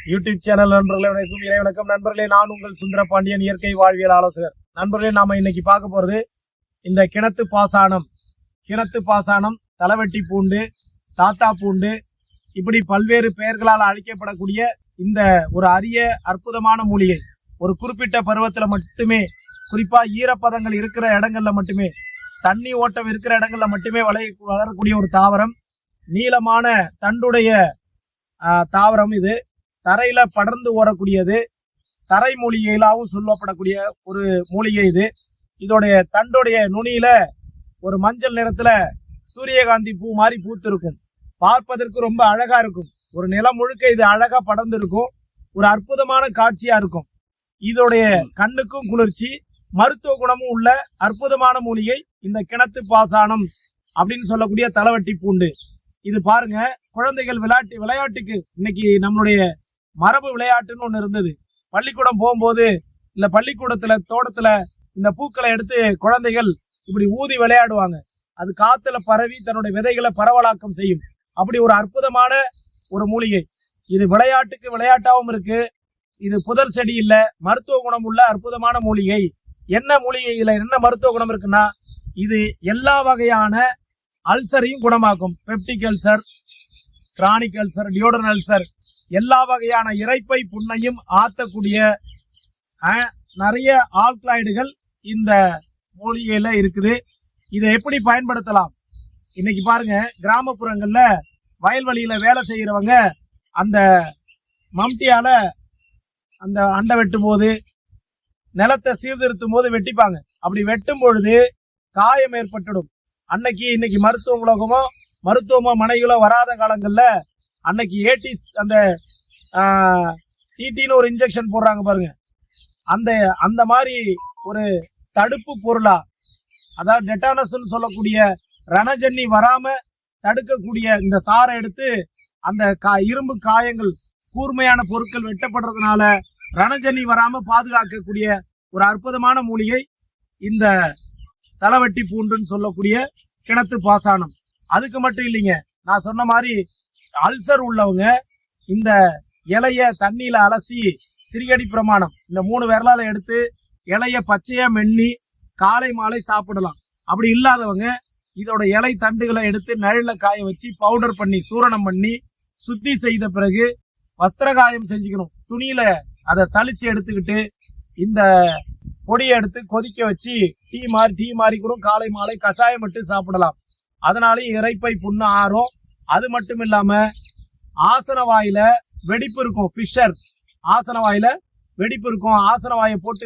YouTube channel நண்பர்களே வணக்கம், இறை வணக்கம் நண்பர்களே. நான் உங்கள் சுந்தரபாண்டியன், இயற்கை வாழ்வியல் ஆலோசகர். நண்பர்களே, நாம இன்னைக்கு பார்க்க போறது இந்த கிணத்து பாசானம், தலைவெட்டி பூண்டு, தாத்தா பூண்டு, இப்படி பல்வேறு பெயர்களால் அழைக்கப்படக்கூடிய இந்த ஒரு அரிய அற்புதமான மூலிகை. ஒரு குறிப்பிட்ட பருவத்துல மட்டுமே, குறிப்பா ஈரப்பதங்கள் இருக்கிற இடங்கள்ல மட்டுமே, தண்ணி ஓட்டம் இருக்கிற இடங்கள்ல மட்டுமே வளரக்கூடிய ஒரு தாவரம். நீளமான தண்டுடைய தாவரம். இது தரையில படர்ந்து ஓடக்கூடியது. தரை மூலிகையிலாவும் சொல்லப்படக்கூடிய ஒரு மூலிகை இது. இதோடைய தண்டுடைய நுனியில ஒரு மஞ்சள் நிறத்துல சூரியகாந்தி பூ மாதிரி பூத்து இருக்கும். பார்ப்பதற்கு ரொம்ப அழகா இருக்கும். ஒரு நிலம் முழுக்க இது அழகா படர்ந்து இருக்கும். ஒரு அற்புதமான காட்சியா இருக்கும். இதோடைய கண்ணுக்கும் குளிர்ச்சி, மருத்துவ குணமும் உள்ள அற்புதமான மூலிகை இந்த கிணத்து பாசானம் அப்படின்னு சொல்லக்கூடிய தலைவட்டி பூண்டு. இது பாருங்க, குழந்தைகள் விளையாட்டுக்கு இன்னைக்கு நம்மளுடைய மரபு விளையாட்டுன்னு ஒண்ணு இருந்தது. பள்ளிக்கூடம் போகும்போது இல்ல பள்ளிக்கூடத்துல தோட்டத்துல இந்த பூக்களை எடுத்து குழந்தைகள் இப்படி ஊதி விளையாடுவாங்க. அது காத்துல பரவி தன்னுடைய விதைகளை பரவலாக்கம் செய்யும். அப்படி ஒரு அற்புதமான ஒரு மூலிகை. இது விளையாட்டாவும் இருக்கு. இது புதர் செடி இல்ல, மருத்துவ குணம் உள்ள அற்புதமான மூலிகை. என்ன மூலிகை, இதுல என்ன மருத்துவ குணம் இருக்குன்னா, இது எல்லா வகையான அல்சரையும் குணமாக்கும். Peptic ulcer, chronic ulcer, duodenal ulcer, எல்லா வகையான இரைப்பை புண்ணையும் ஆத்தக்கூடிய நிறைய ஆல்கலாய்டுகள் இந்த மூலிகையில இருக்குது. இதை எப்படி பயன்படுத்தலாம்? இன்னைக்கு பாருங்க, கிராமப்புறங்கள்ல வயல்வெளியில வேலை செய்யறவங்க அந்த மம்டியால அந்த அண்டை வெட்டும் போது, நிலத்தை சீர்திருத்தும் போது வெட்டிப்பாங்க. அப்படி வெட்டும் பொழுது காயம் ஏற்பட்டுடும். இன்னைக்கு மருத்துவமோ மனைகளோ வராத காலங்கள்ல அன்னைக்கு ஏடிஸ் அந்த டிடின்னு ஒரு இன்ஜெக்ஷன் போடுறாங்க பாருங்க. அந்த மாதிரி ஒரு தடுப்பு பொருளா, அதாவது டெட்டானஸ் சொல்லக்கூடிய ரணஜன்னி வராம தடுக்கக்கூடிய இந்த சாரை எடுத்து அந்த இரும்பு காயங்கள், கூர்மையான பொருட்கள் வெட்டப்படுறதுனால ரணஜன்னி வராம பாதுகாக்கக்கூடிய ஒரு அற்புதமான மூலிகை இந்த தலைவட்டி பூண்டுன்னு சொல்லக்கூடிய கிணத்து பாசானம். அதுக்கு மட்டும் இல்லைங்க, நான் சொன்ன மாதிரி அல்சர் உள்ளவங்க இந்த இலைய தண்ணியில அலசி திரிகடி பிரமாணம் இந்த 3 விரலால எடுத்து இலைய பச்சையா மென்னி காலை மாலை சாப்பிடலாம். அப்படி இல்லாதவங்க இதோட இலை தண்டுகளை எடுத்து நிழல்ல காய வச்சு பவுடர் பண்ணி சூரணம் பண்ணி சுத்தி செய்த பிறகு வஸ்திரகாயம் செஞ்சுக்கணும். துணியில அதை சலிச்சு எடுத்துக்கிட்டு இந்த பொடியை எடுத்து கொதிக்க வச்சு டீ மாதிரி கூட காலை மாலை கஷாயம் மட்டும் சாப்பிடலாம். அதனாலேயும் இரைப்பை புண்ணு ஆறும். அது மட்டும் இல்லாம ஆசன வாயில வெடிப்பு இருக்கும். ஃபிஷர் ஆசன வாயில வெடிப்பு இருக்கும். ஆசன வாயை போட்டு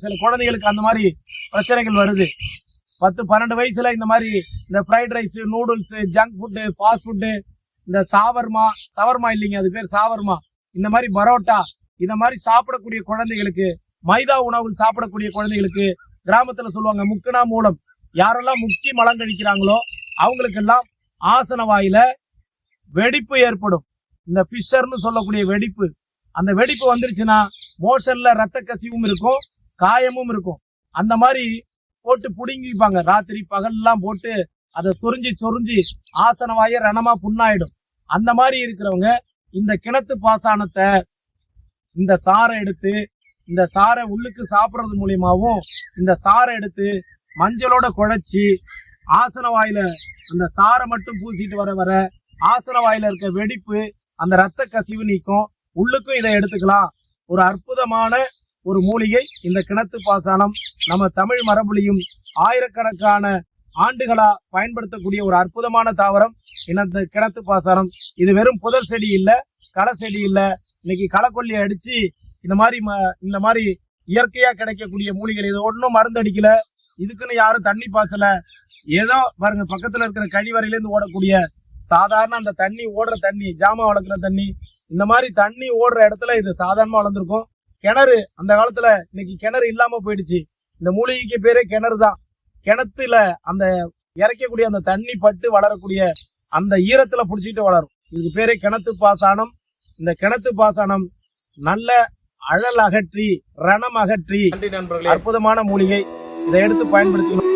சில குழந்தைகளுக்கு அந்த மாதிரி பிரச்சனைகள் வருது. 10-12 வயசுல இந்த fried rice, noodles, junk food, fast food, இந்த சவர்மா இல்லைங்க, அது பேர் சாவர்மா, இந்த மாதிரி பரோட்டா, இந்த மாதிரி சாப்பிடக்கூடிய குழந்தைகளுக்கு, மைதா உணவுகள் சாப்பிடக்கூடிய குழந்தைகளுக்கு கிராமத்துல சொல்லுவாங்க முக்குனா மூலம். யாரெல்லாம் முக்கி மலங்கழிக்கிறாங்களோ அவங்களுக்கெல்லாம் ஆசன வாயில வெடிப்பு ஏற்படும். இந்த ஃபிஷர்னு சொல்லக்கூடிய வெடிப்பு, அந்த வெடிப்பு வந்துருச்சுன்னா மோஷன்ல ரத்த கசிவும் இருக்கும், காயமும் இருக்கும். அந்த மாதிரி போட்டு புடுங்கிப்பாங்க. ராத்திரி பகல்லாம் போட்டு அதை சொரிஞ்சு ஆசன வாய ரணமா புண்ணாயிடும். அந்த மாதிரி இருக்கிறவங்க இந்த கிணத்து பாசானத்தை, இந்த சாரை எடுத்து, இந்த சாரை உள்ளுக்கு சாப்பிட்றது மூலியமாவும், இந்த சாரை எடுத்து மஞ்சளோட குழைச்சி ஆசன வாயில அந்த சாரை மட்டும் பூசிட்டு வர ஆசன வாயில இருக்க வெடிப்பு, அந்த ரத்த கசிவு நீக்கும். உள்ளுக்கும் இதை எடுத்துக்கலாம். ஒரு அற்புதமான ஒரு மூலிகை இந்த கிணத்து பாசானம். நம்ம தமிழ் மரபுலையும் ஆயிரக்கணக்கான ஆண்டுகளா பயன்படுத்தக்கூடிய ஒரு அற்புதமான தாவரம் இந்த கிணத்து பாசானம். இது வெறும் புதர் செடி இல்ல, களை செடி இல்ல. இன்னைக்கு களக்கொல்லி அடிச்சு இந்த மாதிரி இயற்கையா கிடைக்கக்கூடிய மூலிகள். இது ஒன்றும் மருந்து அடிக்கல, இதுக்குன்னு யாரும் தண்ணி பாசல. ஏதோ பாருங்க, பக்கத்துல இருக்கிற கழிவறையில இருந்து ஓடக்கூடிய சாதாரண அந்த தண்ணி ஓடுற தண்ணி, ஜாமான் வளர்க்குற தண்ணி, இந்த மாதிரி தண்ணி ஓடுற இடத்துல இது சாதாரணமா வளர்ந்துருக்கும். கிணறு அந்த காலத்துல, இன்னைக்கு கிணறு இல்லாம போயிடுச்சு. இந்த மூலிகைக்கு பேரே கிணறு தான். கிணத்துல அந்த இறைக்கக்கூடிய அந்த தண்ணி பட்டு வளரக்கூடிய அந்த ஈரத்துல புடிச்சிட்டு வளரும். இதுக்கு பேரே கிணத்து பாசானம். இந்த கிணத்து பாசானம் நல்ல அழல் அகற்றி, ரணம் அகற்றி, அற்புதமான மூலிகை. இதை எடுத்து பயன்படுத்திக்கணும்.